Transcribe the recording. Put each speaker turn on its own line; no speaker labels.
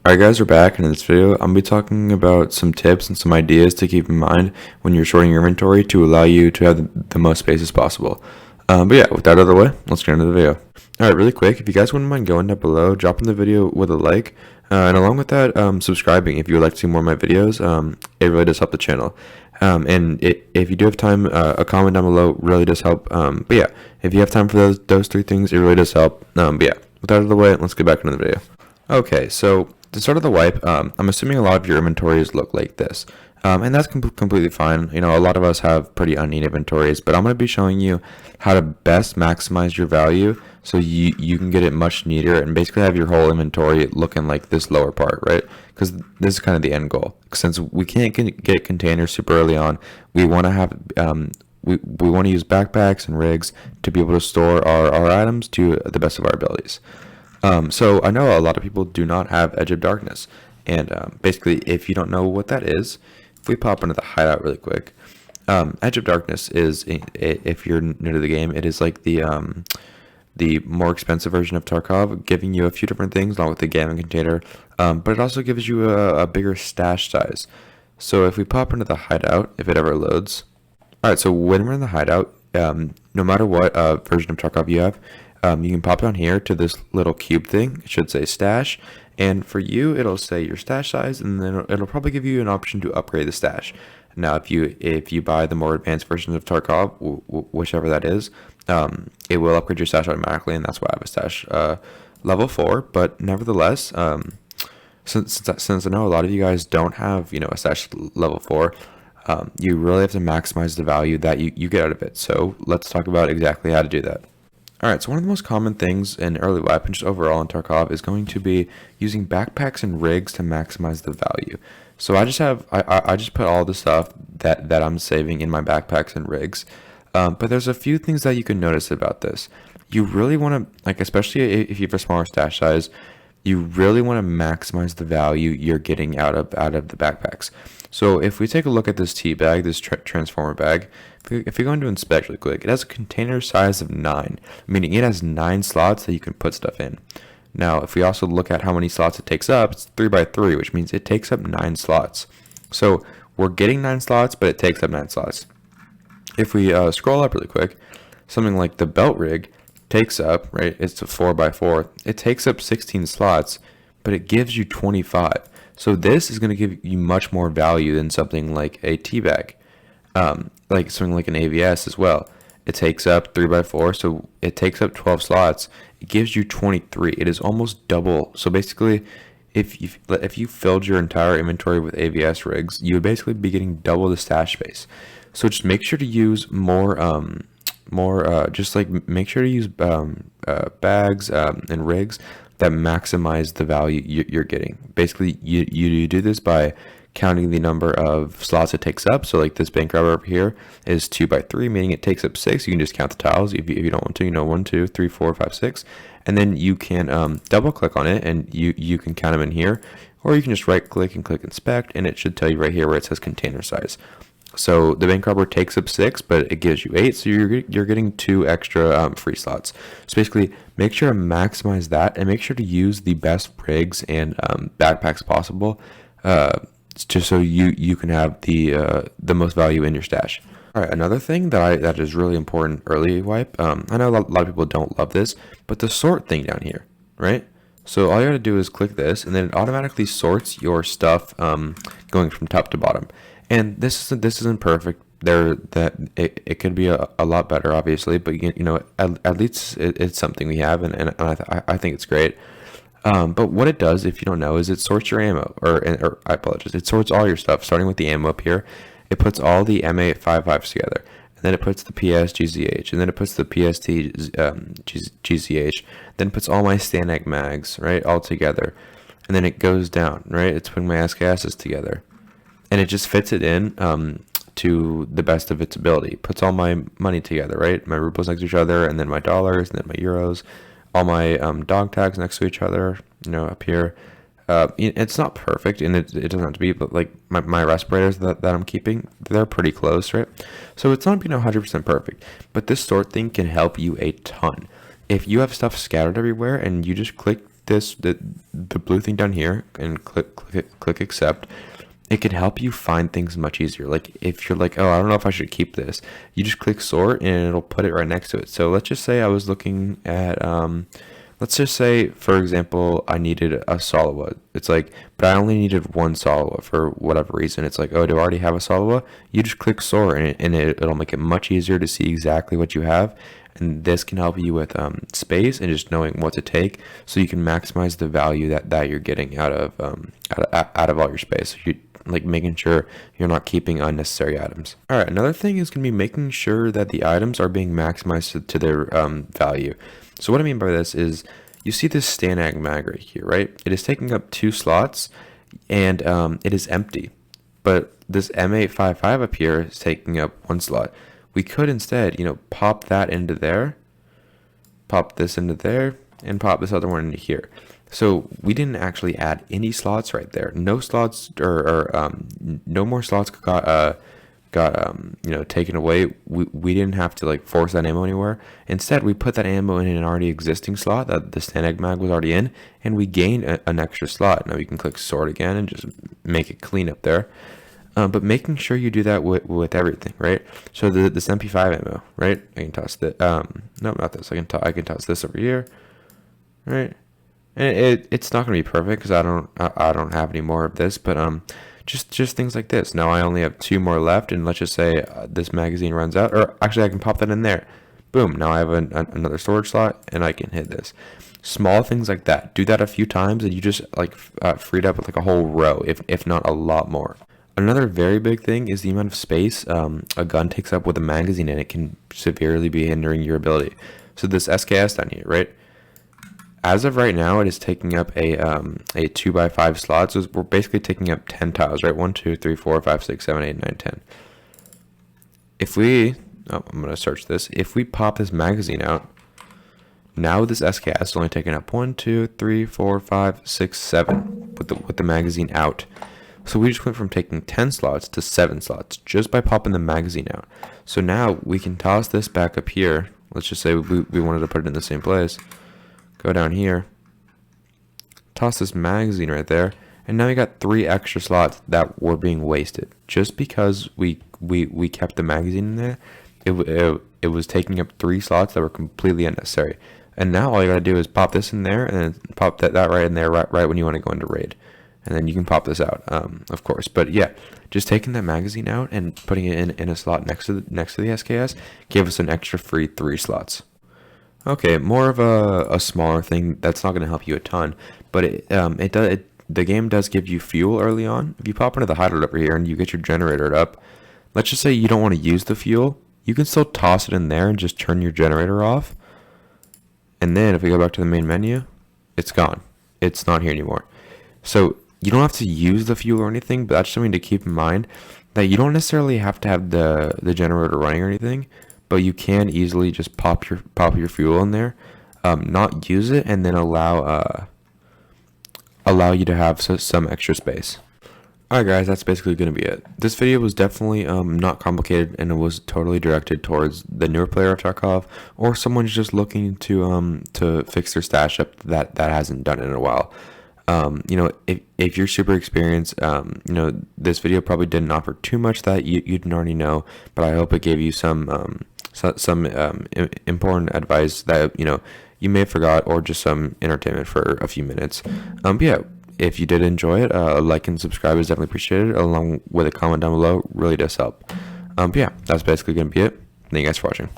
Alright guys, we're back, and in this video I'm going to be talking about some tips and some ideas to keep in mind when you're sorting your inventory to allow you to have the most space as possible. But yeah, with that out of the way, let's get into the video. Alright, really quick, if you guys wouldn't mind going down below, dropping the video with a like, and along with that, subscribing if you would like to see more of my videos. It really does help the channel. If you do have time, a comment down below really does help. But yeah, if you have time for those three things, it really does help. But yeah, with that out of the way, let's get back into the video. Okay, so to start of the wipe, I'm assuming a lot of your inventories look like this, and that's completely fine. You know, a lot of us have pretty unneat inventories, but I'm going to be showing you how to best maximize your value so you can get it much neater and basically have your whole inventory looking like this lower part, right? Because this is kind of the end goal. Since we can't get containers super early on, we want to have we want to use backpacks and rigs to be able to store our items to the best of our abilities. So I know a lot of people do not have Edge of Darkness, and basically, if you don't know what that is, if we pop into the hideout really quick, Edge of Darkness is, if you're new to the game, it is like the more expensive version of Tarkov, giving you a few different things along with the gaming container, but it also gives you a bigger stash size. So if we pop into the hideout, if it ever loads, all right. So when we're in the hideout, no matter what version of Tarkov you have. You can pop down here to this little cube thing. It should say stash, and for you it'll say your stash size, and then it'll probably give you an option to upgrade the stash. Now if you buy the more advanced versions of Tarkov, whichever that is, it will upgrade your stash automatically, and that's why I have a stash level 4. But nevertheless, since I know a lot of you guys don't have a stash level 4, you really have to maximize the value that you get out of it. So let's talk about exactly how to do that. Alright, so one of the most common things in early wipe and just overall in Tarkov is going to be using backpacks and rigs to maximize the value. So I just put all the stuff that I'm saving in my backpacks and rigs. But there's a few things that you can notice about this. You really want to, like, especially if you have a smaller stash size, you really want to maximize the value you're getting out of the backpacks. So if we take a look at this tea bag, this transformer bag, if you go into inspect really quick, it has a container size of 9, meaning it has 9 slots that you can put stuff in. Now, if we also look at how many slots it takes up, it's 3 by 3, which means it takes up 9 slots. So we're getting 9 slots, but it takes up 9 slots. If we scroll up really quick, something like the belt rig takes up, right, it's a 4 by 4, it takes up 16 slots, but it gives you 25. So this is going to give you much more value than something like a tea bag, like something like an AVS as well. It takes up 3 by 4, so it takes up 12 slots. It gives you 23. It is almost double. So basically, if you filled your entire inventory with AVS rigs, you would basically be getting double the stash space. So just make sure to use make sure to use bags and rigs that maximize the value you're getting. Basically, you do this by counting the number of slots it takes up. So like this bank robber over here is 2 by 3, meaning it takes up 6. You can just count the tiles if you don't want to. 1, 2, 3, 4, 5, 6, and then you can double click on it and you can count them in here, or you can just right click and click inspect, and it should tell you right here where it says container size. So the bank robber takes up 6, but it gives you 8, so you're getting 2 extra free slots. So basically, make sure to maximize that, and make sure to use the best rigs and backpacks possible, just so you can have the most value in your stash. All right, another thing that is really important early wipe. I know a lot of people don't love this, but the sort thing down here, right? So all you gotta do is click this, and then it automatically sorts your stuff going from top to bottom. And this isn't perfect. It could be a lot better, obviously, but at least it's something we have, and I think it's great. But what it does, if you don't know, is it sorts your ammo, or I apologize, it sorts all your stuff, starting with the ammo up here. It puts all the M855s together, and then it puts the PS GZH, and then it puts the PST GZH, then it puts all my Stanag mags, right, all together, and then it goes down, right, it's putting my SKSs together. And it just fits it in to the best of its ability. It puts all my money together, right? My rubles next to each other, and then my dollars, and then my euros. All my dog tags next to each other, up here. It's not perfect, and it doesn't have to be, but like my respirators that I'm keeping, they're pretty close, right? So it's not being 100% perfect, but this sort thing can help you a ton. If you have stuff scattered everywhere and you just click the blue thing down here and click accept, it can help you find things much easier. Like if you're like, oh, I don't know if I should keep this, you just click sort and it'll put it right next to it. So let's just say I was looking at let's just say, for example, I needed a Salawa. It's like, but I only needed one Salawa for whatever reason. It's like, oh, do I already have a Salawa? You just click sort, and it'll make it much easier to see exactly what you have. And this can help you with space and just knowing what to take, so you can maximize the value that you're getting out of all your space. Like making sure you're not keeping unnecessary items. All right, another thing is going to be making sure that the items are being maximized to their value. So what I mean by this is, you see this Stanag mag right here, right? It is taking up 2 slots, and it is empty. But this M855 up here is taking up 1 slot. We could instead, pop that into there, pop this into there, and pop this other one into here. So we didn't actually add any slots right there. No slots or no more slots got taken away. We didn't have to like force that ammo anywhere. Instead, we put that ammo in an already existing slot that the Stanag mag was already in, and we gained an extra slot. Now you can click sort again and just make it clean up there. But making sure you do that with everything, right? So this MP5 ammo, right? I can toss that. No, not this. I can toss this over here, right? And it's not gonna be perfect because I don't have any more of this, but just things like this. Now I only have 2 more left, and let's just say this magazine runs out, or actually I can pop that in there. Boom! Now I have another storage slot, and I can hit this. Small things like that. Do that a few times, and you just like freed up like a whole row, if not a lot more. Another very big thing is the amount of space a gun takes up with a magazine, and it can severely be hindering your ability. So this SKS down here, right? As of right now, it is taking up a 2x5 slot, so we're basically taking up 10 tiles, right? 1, 2, 3, 4, 5, 6, 7, 8, 9, 10. If we, I'm gonna search this. If we pop this magazine out, now this SKS is only taking up 1, 2, 3, 4, 5, 6, 7 with the magazine out. So we just went from taking 10 slots to 7 slots just by popping the magazine out. So now we can toss this back up here. Let's just say we wanted to put it in the same place. Go down here, toss this magazine right there, and now we got 3 extra slots that were being wasted just because we kept the magazine in there. It was taking up 3 slots that were completely unnecessary. And now all you gotta do is pop this in there, and then pop that right in there right when you want to go into raid, and then you can pop this out, of course. But yeah, just taking that magazine out and putting it in a slot next to the SKS gave us an extra free 3 slots. Okay, more of a smaller thing that's not going to help you a ton, but the game does give you fuel early on. If you pop into the hideout over here and you get your generator up, let's just say you don't want to use the fuel, you can still toss it in there and just turn your generator off. And then if we go back to the main menu, it's gone. It's not here anymore. So you don't have to use the fuel or anything, but that's something to keep in mind, that you don't necessarily have to have the generator running or anything. But you can easily just pop your fuel in there, not use it, and then allow you to have some extra space. Alright guys, that's basically going to be it. This video was definitely not complicated, and it was totally directed towards the newer player of Tarkov, or someone who's just looking to fix their stash up that hasn't done it in a while. If you're super experienced, this video probably didn't offer too much that you didn't already know, but I hope it gave you some important advice that you may have forgot, or just some entertainment for a few minutes. Yeah, if you did enjoy it, a like and subscribe is definitely appreciated, along with a comment down below. Really does help. Yeah, that's basically gonna be it. Thank you guys for watching.